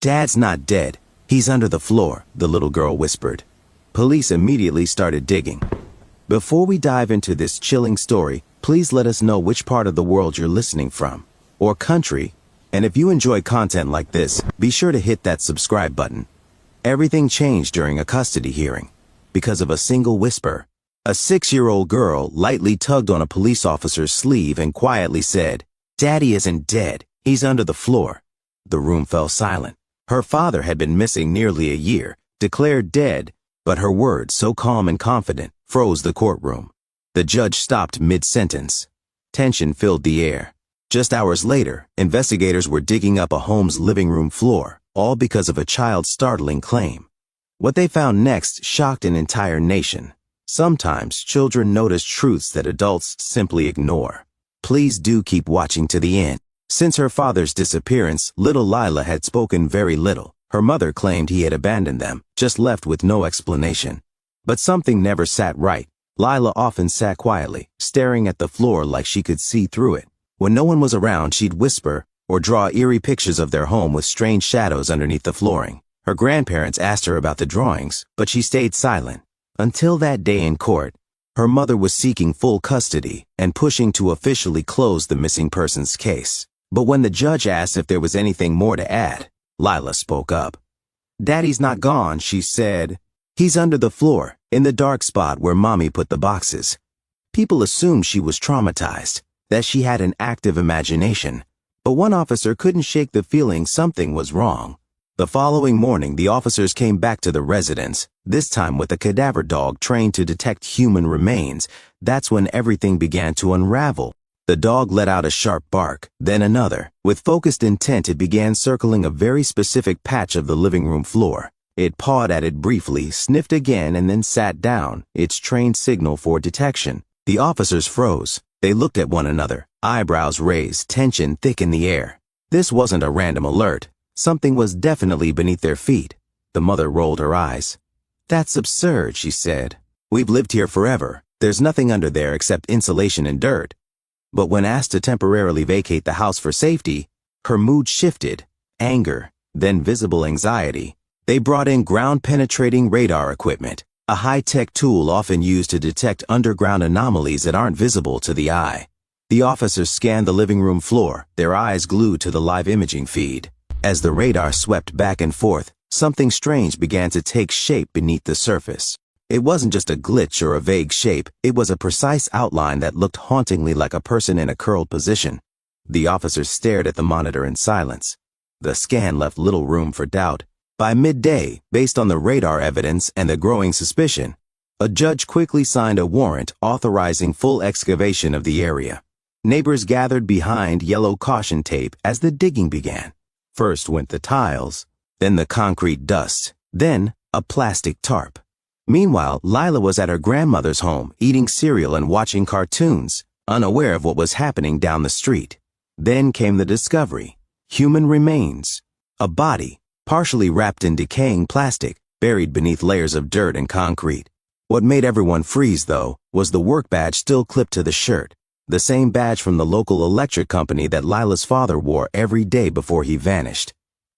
"Dad's not dead. He's under the floor," the little girl whispered. Police immediately started digging. Before we dive into this chilling story, please let us know which part of the world you're listening from, or country, and if you enjoy content like this, be sure to hit that subscribe button. Everything changed during a custody hearing. Because of a single whisper, a 6-year-old girl lightly tugged on a police officer's sleeve and quietly said, "Daddy isn't dead. He's under the floor." The room fell silent. Her father had been missing nearly a year, declared dead, but her words, so calm and confident, froze the courtroom. The judge stopped mid-sentence. Tension filled the air. Just hours later, investigators were digging up a home's living room floor, all because of a child's startling claim. What they found next shocked an entire nation. Sometimes children notice truths that adults simply ignore. Please do keep watching to the end. Since her father's disappearance, little Lila had spoken very little. Her mother claimed he had abandoned them, just left with no explanation. But something never sat right. Lila often sat quietly, staring at the floor like she could see through it. When no one was around, she'd whisper or draw eerie pictures of their home with strange shadows underneath the flooring. Her grandparents asked her about the drawings, but she stayed silent. Until that day in court, her mother was seeking full custody and pushing to officially close the missing persons case. But when the judge asked if there was anything more to add, Lila spoke up. "Daddy's not gone," she said. "He's under the floor, in the dark spot where Mommy put the boxes." People assumed she was traumatized, that she had an active imagination. But one officer couldn't shake the feeling something was wrong. The following morning, the officers came back to the residence, this time with a cadaver dog trained to detect human remains. That's when everything began to unravel. The dog let out a sharp bark, then another. With focused intent, it began circling a very specific patch of the living room floor. It pawed at it briefly, sniffed again, and then sat down, its trained signal for detection. The officers froze. They looked at one another, eyebrows raised, tension thick in the air. This wasn't a random alert. Something was definitely beneath their feet. The mother rolled her eyes. "That's absurd," she said. "We've lived here forever. There's nothing under there except insulation and dirt." But when asked to temporarily vacate the house for safety, her mood shifted. Anger, then visible anxiety. They brought in ground-penetrating radar equipment, a high-tech tool often used to detect underground anomalies that aren't visible to the eye. The officers scanned the living room floor, their eyes glued to the live imaging feed. As the radar swept back and forth, something strange began to take shape beneath the surface. It wasn't just a glitch or a vague shape, it was a precise outline that looked hauntingly like a person in a curled position. The officers stared at the monitor in silence. The scan left little room for doubt. By midday, based on the radar evidence and the growing suspicion, a judge quickly signed a warrant authorizing full excavation of the area. Neighbors gathered behind yellow caution tape as the digging began. First went the tiles, then the concrete dust, then a plastic tarp. Meanwhile, Lila was at her grandmother's home, eating cereal and watching cartoons, unaware of what was happening down the street. Then came the discovery. Human remains. A body, partially wrapped in decaying plastic, buried beneath layers of dirt and concrete. What made everyone freeze, though, was the work badge still clipped to the shirt. The same badge from the local electric company that Lila's father wore every day before he vanished.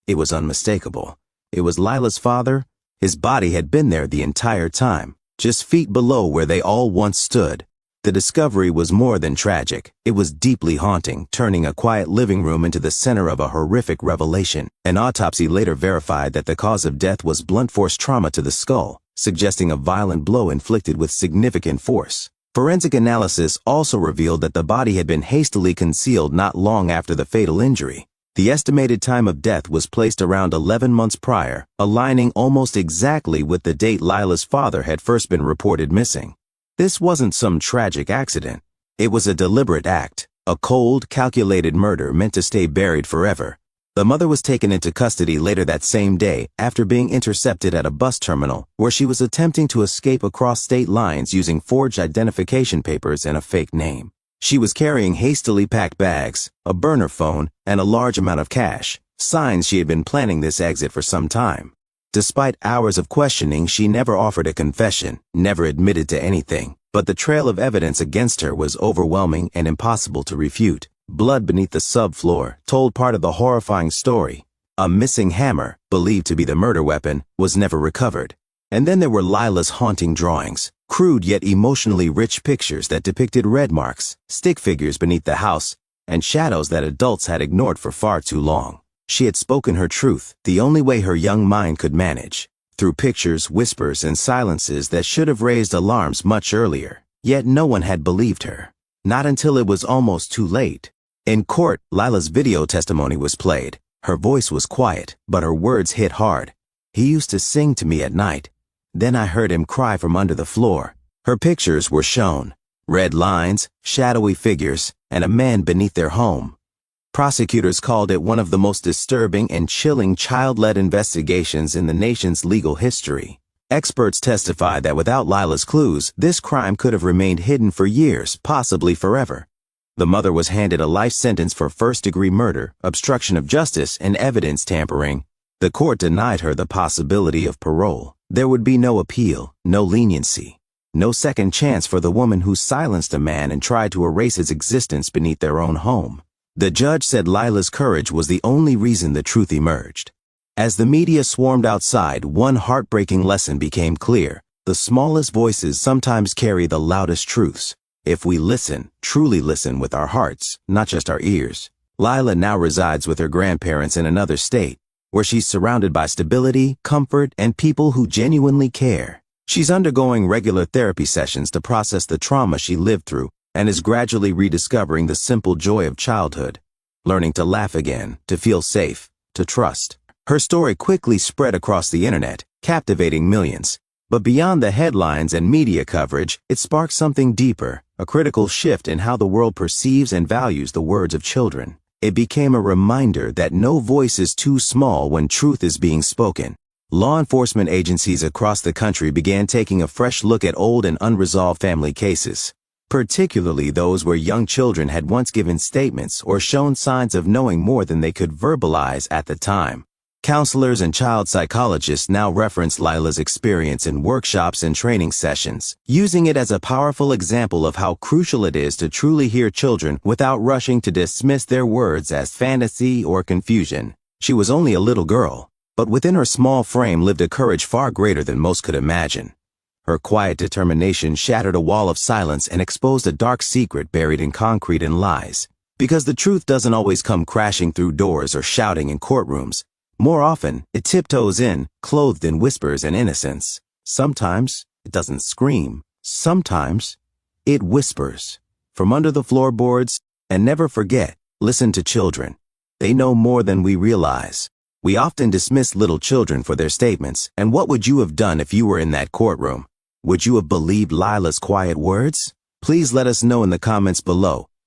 It was unmistakable. It was Lila's father. His body had been there the entire time, just feet below where they all once stood. The discovery was more than tragic. It was deeply haunting, turning a quiet living room into the center of a horrific revelation. An autopsy later verified that the cause of death was blunt force trauma to the skull, suggesting a violent blow inflicted with significant force. Forensic analysis also revealed that the body had been hastily concealed not long after the fatal injury. The estimated time of death was placed around 11 months prior, aligning almost exactly with the date Lila's father had first been reported missing. This wasn't some tragic accident. It was a deliberate act, a cold, calculated murder meant to stay buried forever. The mother was taken into custody later that same day after being intercepted at a bus terminal where she was attempting to escape across state lines using forged identification papers and a fake name. She was carrying hastily packed bags, a burner phone, and a large amount of cash, signs she had been planning this exit for some time. Despite hours of questioning, she never offered a confession, never admitted to anything, but the trail of evidence against her was overwhelming and impossible to refute. Blood beneath the subfloor told part of the horrifying story. A missing hammer, believed to be the murder weapon, was never recovered. And then there were Lila's haunting drawings, crude yet emotionally rich pictures that depicted red marks, stick figures beneath the house, and shadows that adults had ignored for far too long. She had spoken her truth, the only way her young mind could manage, through pictures, whispers, and silences that should have raised alarms much earlier. Yet no one had believed her. Not until it was almost too late. In court, Lila's video testimony was played. Her voice was quiet, but her words hit hard. "He used to sing to me at night. Then I heard him cry from under the floor." Her pictures were shown. Red lines, shadowy figures, and a man beneath their home. Prosecutors called it one of the most disturbing and chilling child-led investigations in the nation's legal history. Experts testified that without Lila's clues, this crime could have remained hidden for years, possibly forever. The mother was handed a life sentence for first-degree murder, obstruction of justice, and evidence tampering. The court denied her the possibility of parole. There would be no appeal, no leniency, no second chance for the woman who silenced a man and tried to erase his existence beneath their own home. The judge said Lila's courage was the only reason the truth emerged. As the media swarmed outside, one heartbreaking lesson became clear. The smallest voices sometimes carry the loudest truths. If we listen, truly listen with our hearts, not just our ears. Lila now resides with her grandparents in another state, where she's surrounded by stability, comfort, and people who genuinely care. She's undergoing regular therapy sessions to process the trauma she lived through and is gradually rediscovering the simple joy of childhood, learning to laugh again, to feel safe, to trust. Her story quickly spread across the internet, captivating millions. But beyond the headlines and media coverage, it sparked something deeper, a critical shift in how the world perceives and values the words of children. It became a reminder that no voice is too small when truth is being spoken. Law enforcement agencies across the country began taking a fresh look at old and unresolved family cases, particularly those where young children had once given statements or shown signs of knowing more than they could verbalize at the time. Counselors and child psychologists now reference Lila's experience in workshops and training sessions, using it as a powerful example of how crucial it is to truly hear children without rushing to dismiss their words as fantasy or confusion. She was only a little girl, but within her small frame lived a courage far greater than most could imagine. Her quiet determination shattered a wall of silence and exposed a dark secret buried in concrete and lies. Because the truth doesn't always come crashing through doors or shouting in courtrooms. More often, it tiptoes in, clothed in whispers and innocence. Sometimes, it doesn't scream. Sometimes, it whispers. From under the floorboards, and never forget, listen to children. They know more than we realize. We often dismiss little children for their statements, and what would you have done if you were in that courtroom? Would you have believed Lila's quiet words? Please let us know in the comments below.